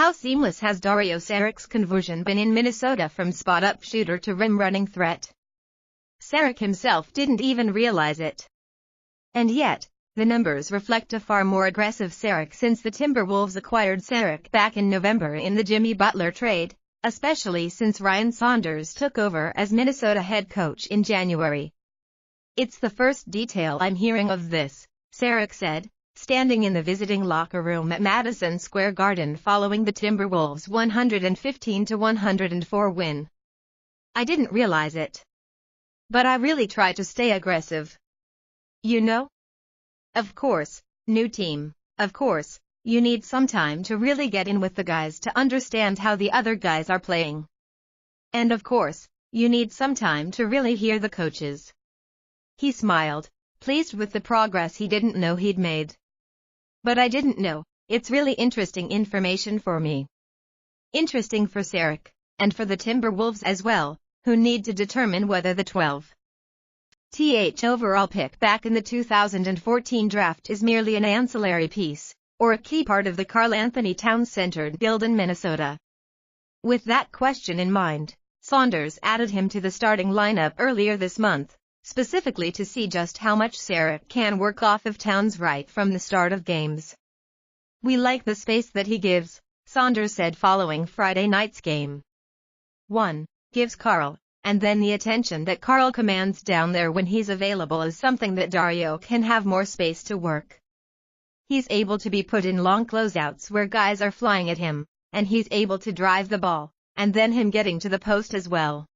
How seamless has Dario Saric's conversion been in Minnesota from spot-up shooter to rim-running threat? Saric himself didn't even realize it. And yet, the numbers reflect a far more aggressive Saric since the Timberwolves acquired Saric back in November in the Jimmy Butler trade, especially since Ryan Saunders took over as Minnesota head coach in January. "It's the first detail I'm hearing of this," Saric said, standing in the visiting locker room at Madison Square Garden following the Timberwolves' 115-104 win. "I didn't realize it. But I really try to stay aggressive. You know? Of course, new team, of course, you need some time to really get in with the guys to understand how the other guys are playing. And of course, you need some time to really hear the coaches." He smiled, pleased with the progress he didn't know he'd made. "But I didn't know. It's really interesting information for me." Interesting for Saric, and for the Timberwolves as well, who need to determine whether the 12th overall pick back in the 2014 draft is merely an ancillary piece, or a key part of the Karl-Anthony Towns-centered build in Minnesota. With that question in mind, Saunders added him to the starting lineup earlier this month, specifically to see just how much Saric can work off of Towns right from the start of games. "We like the space that he gives," Saunders said following Friday night's game. "One, gives Karl, and then the attention that Karl commands down there when he's available is something that Dario can have more space to work. He's able to be put in long closeouts where guys are flying at him, and he's able to drive the ball, and then him getting to the post as well."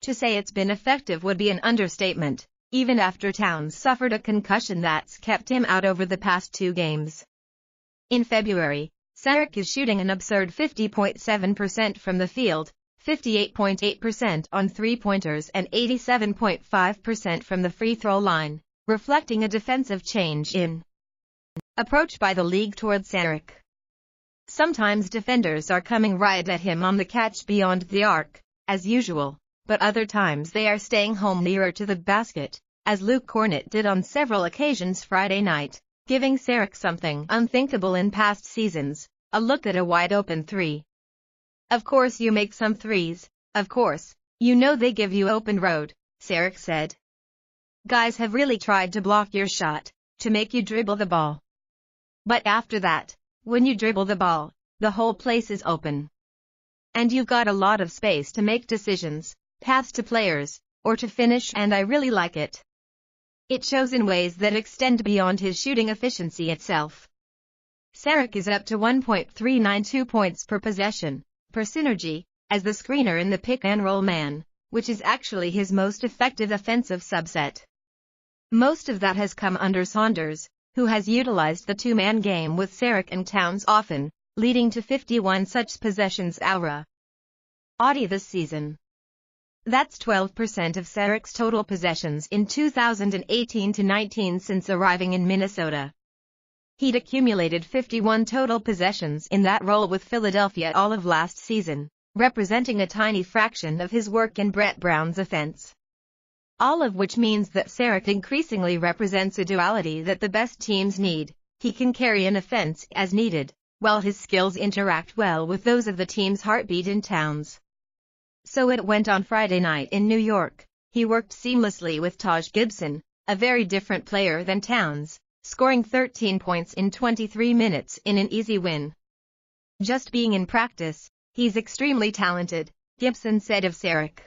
To say it's been effective would be an understatement, even after Towns suffered a concussion that's kept him out over the past 2 games. In February, Saric is shooting an absurd 50.7% from the field, 58.8% on three-pointers and 87.5% from the free throw line, reflecting a defensive change in approach by the league toward Saric. Sometimes defenders are coming right at him on the catch beyond the arc, as usual, but other times they are staying home nearer to the basket, as Luke Kornet did on several occasions Friday night, giving Saric something unthinkable in past seasons, a look at a wide-open 3. "Of course you make some threes, of course, you know they give you open road," Saric said. "Guys have really tried to block your shot, to make you dribble the ball. But after that, when you dribble the ball, the whole place is open. And you've got a lot of space to make decisions, paths to players, or to finish, and I really like it. It shows in ways that extend beyond his shooting efficiency itself." Saric is up to 1.392 points per possession, per synergy, as the screener in the pick-and-roll man, which is actually his most effective offensive subset. Most of that has come under Saunders, who has utilized the two-man game with Saric and Towns often, leading to 51 such possessions already this season. That's 12% of Saric's total possessions in 2018-19 since arriving in Minnesota. He'd accumulated 51 total possessions in that role with Philadelphia all of last season, representing a tiny fraction of his work in Brett Brown's offense. All of which means that Saric increasingly represents a duality that the best teams need. He can carry an offense as needed, while his skills interact well with those of the team's heartbeat in Towns. So it went on Friday night in New York. He worked seamlessly with Taj Gibson, a very different player than Towns, scoring 13 points in 23 minutes in an easy win. "Just being in practice, he's extremely talented," Gibson said of Saric.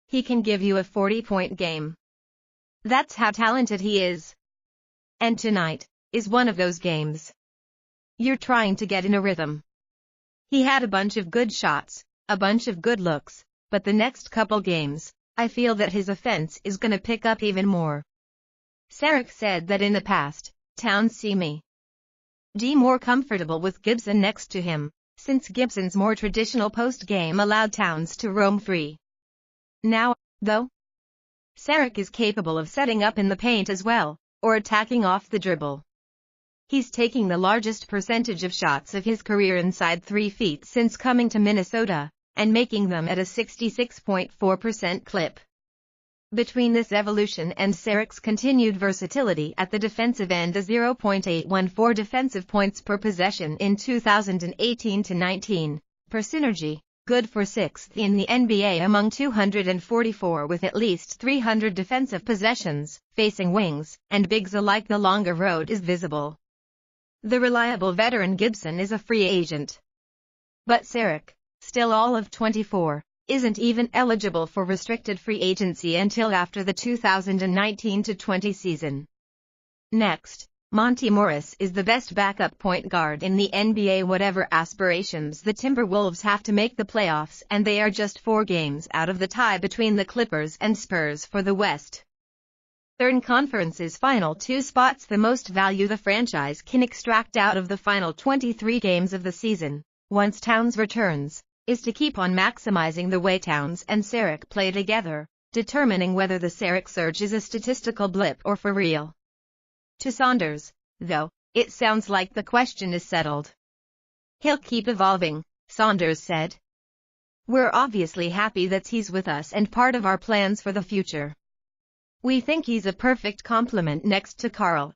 "He can give you a 40-point game. That's how talented he is. And tonight is one of those games. You're trying to get in a rhythm. He had a bunch of good shots, a bunch of good looks, but the next couple games, I feel that his offense is gonna pick up even more." Saric said that in the past, Towns seemed more comfortable with Gibson next to him, since Gibson's more traditional post-game allowed Towns to roam free. Now, though, Saric is capable of setting up in the paint as well, or attacking off the dribble. He's taking the largest percentage of shots of his career inside 3 feet since coming to Minnesota, and making them at a 66.4% clip. Between this evolution and Saric's continued versatility at the defensive end, a 0.814 defensive points per possession in 2018-19, per synergy, good for 6th in the NBA among 244 with at least 300 defensive possessions, facing wings and bigs alike. The longer road is visible. The reliable veteran Gibson is a free agent. But Saric, still all of 24, isn't even eligible for restricted free agency until after the 2019-20 season. Next, Monte Morris is the best backup point guard in the NBA. Whatever aspirations the Timberwolves have to make the playoffs, and they are just 4 games out of the tie between the Clippers and Spurs for the West. Third Conference's final 2 spots, the most value the franchise can extract out of the final 23 games of the season, once Towns returns, is to keep on maximizing the way Towns and Saric play together, determining whether the Saric surge is a statistical blip or for real. To Saunders, though, it sounds like the question is settled. He'll keep evolving, Saunders said. We're obviously happy that he's with us and part of our plans for the future. We think he's a perfect complement next to Karl,